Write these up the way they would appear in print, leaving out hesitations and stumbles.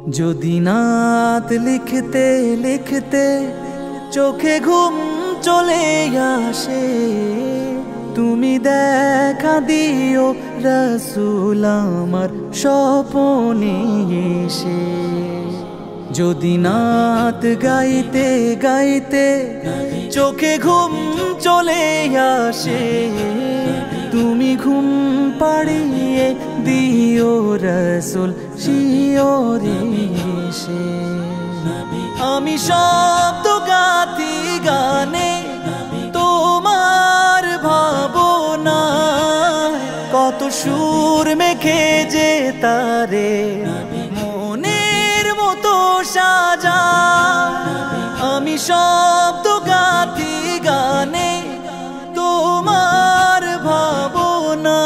যদি নাত লিখতে লিখতে চোখে ঘুম চলে আসে, তুমি দেখা দিও রাসূল আমার স্বপনে এসে। যদি নাত গাইতে গাইতে চোখে ঘুম চলে আসে, তুমি ঘুম পাড়িয়ে দিও রাসূল শিয়রে এসে। আমি শব্দ গাথি গানে তোমার ভাবনা, কত সুর মেখে যে তারে মনের মতো সাজা। আমি শব্দ গাথি গানে তোমার ভাবনা,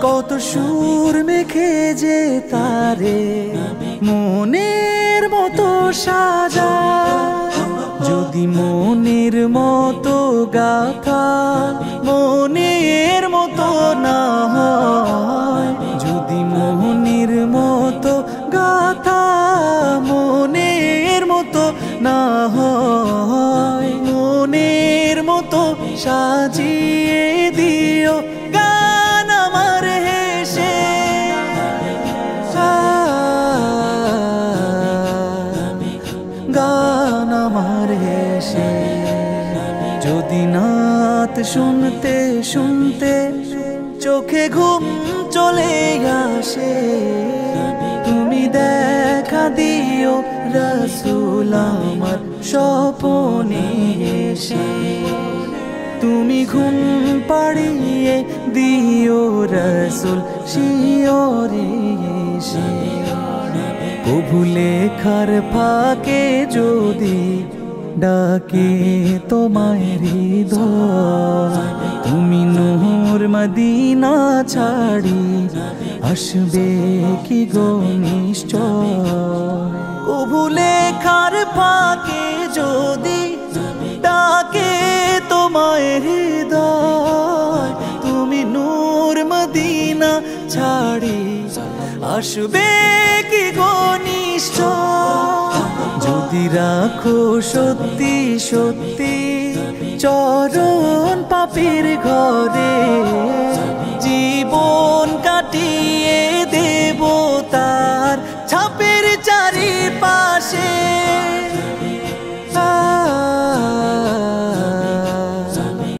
কত সুর মেখে যে তারে মনের মতো সাজা। যদি মনের মতো গাথা মনের মতো না হয়, যদি মনের মতো গাথা মনের মতো না হয়, মনের মতো সাজিয়ে দিও গান আমার হেসে। গান আমার হেসে। যদি নাত শুনতে শুনতে চোখে ঘুম চলে আসে, তুমি দেখা দিও রাসূল আমার স্বপনে এসে। তুমি ঘুম পাড়িয়ে দিও রাসূল শিয়রে এসে। কবু লেখার ফাঁকে যদি ডাকে তোমায় হৃদয়, তুমি নূর মদিনা ছাড়ি আসবে কি গো নিশ্চয়। কবু লেখার ফাঁকে যদি ডাকে তোমায় হৃদয়, তুমি নূর মদিনা ছাড়ি আসবে কি গো নিশ্চয়। যদি রাখো সত্যি সত্যি চরণ পাপীর ঘরে, জীবন কাটিয়ে দেব তার ছাপের চারিপাশে।